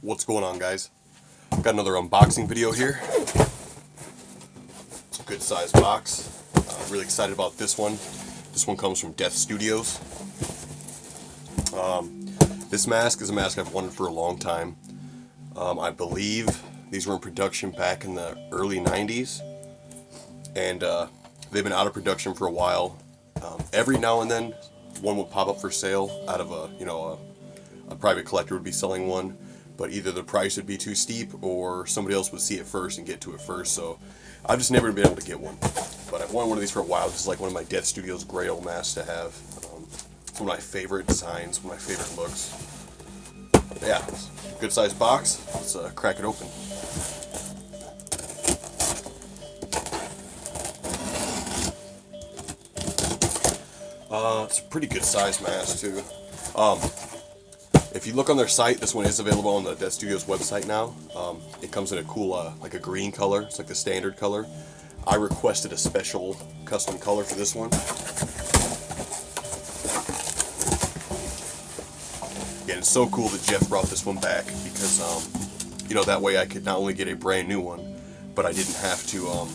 What's going on, guys? Got another unboxing video here. It's a good sized box. Really excited about this one. This one comes from Death Studios. This mask is a mask I've wanted for a long time. I believe these were in production back in the early 90s. And they've been out of production for a while. Every now and then, one would pop up for sale out of a private collector would be selling one, but either the price would be too steep or somebody else would see it first and get to it first. So I've just never been able to get one. But I've wanted one of these for a while. This is like one of my Death Studios Grail masks to have. It's one of my favorite designs, one of my favorite looks. But yeah, it's a good sized box. Let's crack it open. It's a pretty good size mask too. If you look on their site, this one is available on the Death Studios website now. It comes in a cool, like a green color. It's like the standard color. I requested a special custom color for this one. Again, it's so cool that Jeff brought this one back because, that way I could not only get a brand new one, but I didn't have to,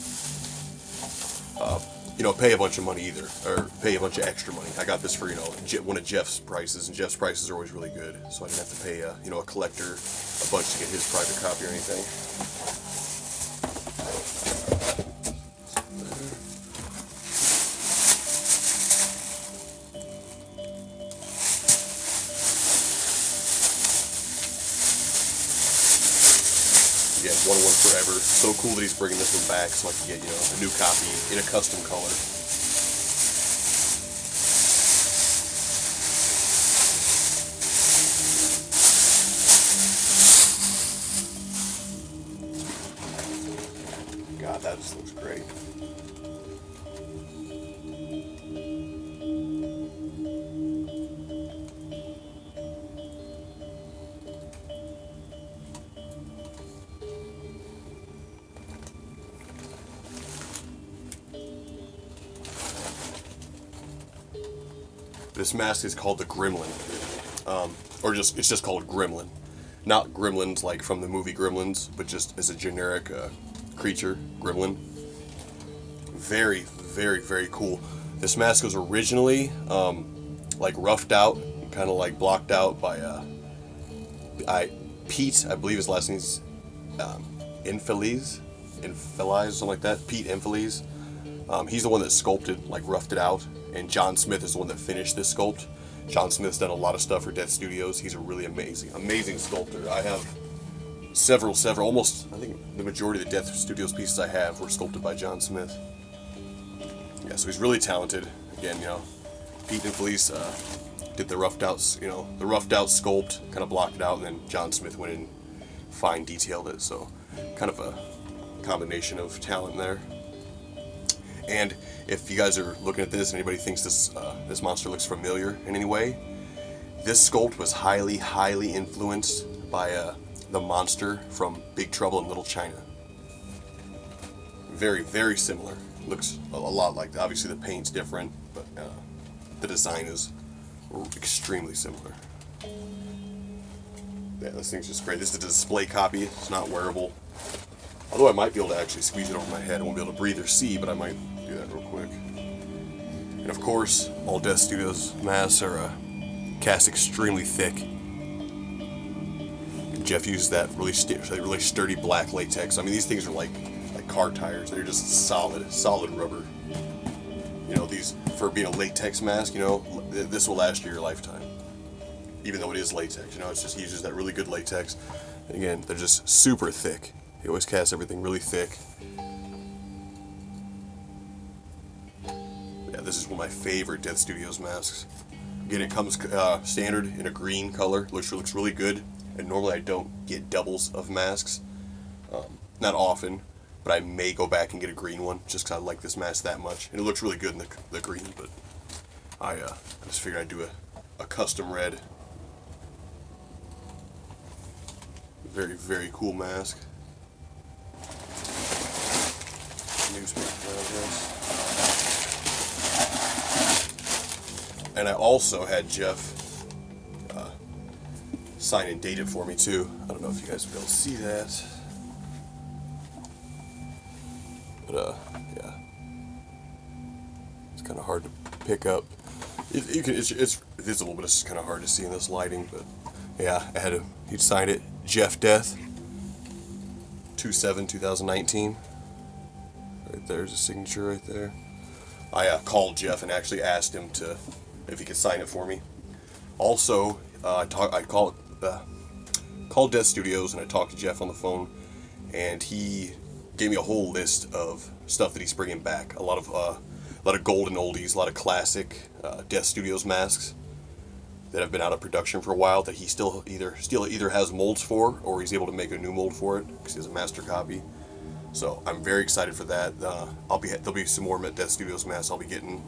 pay a bunch of money either, or pay a bunch of extra money. I got this for, one of Jeff's prices, and Jeff's prices are always really good, so I didn't have to pay, a collector a bunch to get his private copy or anything. Again, one forever. So cool that he's bringing this one back so I can get, a new copy in a custom color. God, that just looks great. This mask is called the Gremlin, it's just called Gremlin, not Gremlins like from the movie Gremlins, but just as a generic creature, Gremlin. Very, very, very cool. This mask was originally like roughed out, kind of like blocked out by Pete, I believe his last name's Infeliz, something like that. Pete Infeliz. He's the one that sculpted, like roughed it out. And John Smith is the one that finished this sculpt. John Smith's done a lot of stuff for Death Studios. He's a really amazing sculptor. I have several, almost, I think the majority of the Death Studios pieces I have were sculpted by John Smith. Yeah, so he's really talented. Again, Pete and Felice did the roughed out sculpt, kind of blocked it out, and then John Smith went and fine detailed it. So kind of a combination of talent there. And if you guys are looking at this and anybody thinks this monster looks familiar in any way, this sculpt was highly influenced by the monster from Big Trouble in Little China. Very, very similar. Looks a lot like that. Obviously the paint's different, but the design is extremely similar. Yeah, this thing's just great. This is a display copy. It's not wearable. Although I might be able to actually squeeze it over my head. I won't be able to breathe or see, but I might do that real quick. And of course, all Death Studios masks are cast extremely thick. And Jeff uses that really sturdy black latex. I mean, these things are like car tires. They're just solid rubber. These, for being a latex mask, this will last you your lifetime. Even though it is latex, it's just he uses that really good latex. And again, they're just super thick. He always casts everything really thick. Yeah, this is one of my favorite Death Studios masks. Again, it comes standard in a green color, which looks really good. And normally I don't get doubles of masks. Not often, but I may go back and get a green one just because I like this mask that much. And it looks really good in the green, but I just figured I'd do a custom red. Very, very cool mask. Newspaper address. And I also had Jeff sign and date it for me too. I don't know if you guys will be able to see that. But yeah. It's kind of hard to pick up. It's visible, but it's kind of hard to see in this lighting. But yeah, he'd signed it. Jeff Death, 2/7/2019. Right there's a signature right there. I called Jeff and actually asked him if he could sign it for me. Also, I called Death Studios and I talked to Jeff on the phone, and he gave me a whole list of stuff that he's bringing back. A lot of golden oldies, a lot of classic Death Studios masks that have been out of production for a while that he still either has molds for, or he's able to make a new mold for it because he has a master copy. So I'm very excited for that. There'll be some more Death Studios masks I'll be getting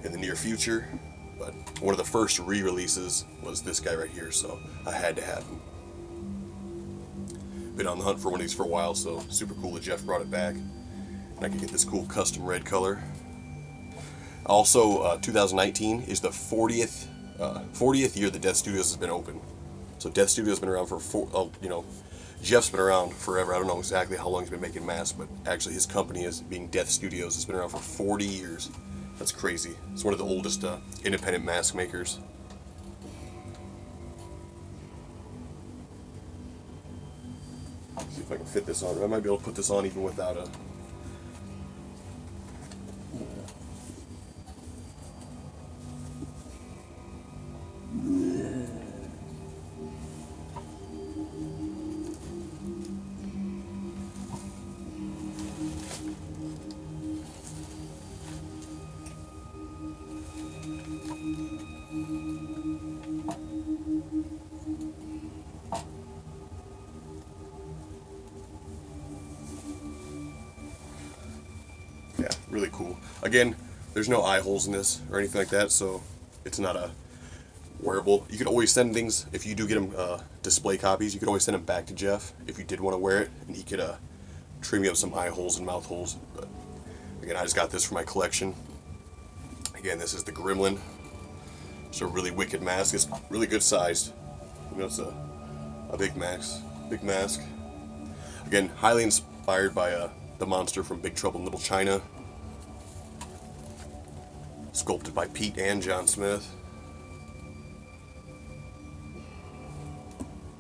in the near future. But one of the first re-releases was this guy right here, so I had to have him. Been on the hunt for one of these for a while, so super cool that Jeff brought it back. And I can get this cool custom red color. Also, 2019 is the 40th year that Death Studios has been open. So Death Studios has been around for Jeff's been around forever. I don't know exactly how long he's been making masks, but actually his company, being Death Studios, has been around for 40 years. That's crazy. It's one of the oldest independent mask makers. Let's see if I can fit this on. I might be able to put this on even without a... Yeah, really cool. Again, there's no eye holes in this or anything like that, so it's not a wearable. You could always send things, if you do get them display copies, you could always send them back to Jeff if you did want to wear it, and he could trim you up some eye holes and mouth holes. But again, I just got this for my collection. Again, this is the Gremlin. It's a really wicked mask. It's really good sized. You know, it's a big mask. Again, highly inspired by the monster from Big Trouble in Little China. Sculpted by Pete and John Smith.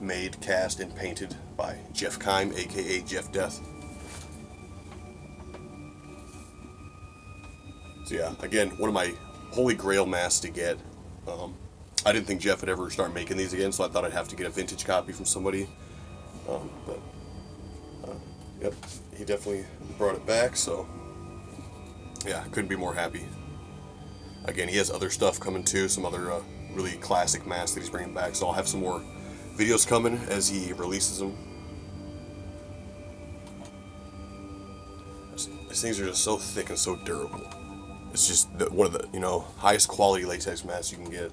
Made, cast, and painted by Jeff Keim, aka Jeff Death. So yeah, again, one of my holy grail masks to get. I didn't think Jeff would ever start making these again, so I thought I'd have to get a vintage copy from somebody. Yep, he definitely brought it back, so yeah, I couldn't be more happy. Again, he has other stuff coming too, some other really classic masks that he's bringing back, so I'll have some more videos coming as he releases them. These things are just so thick and so durable. It's just one of the highest quality latex masks you can get.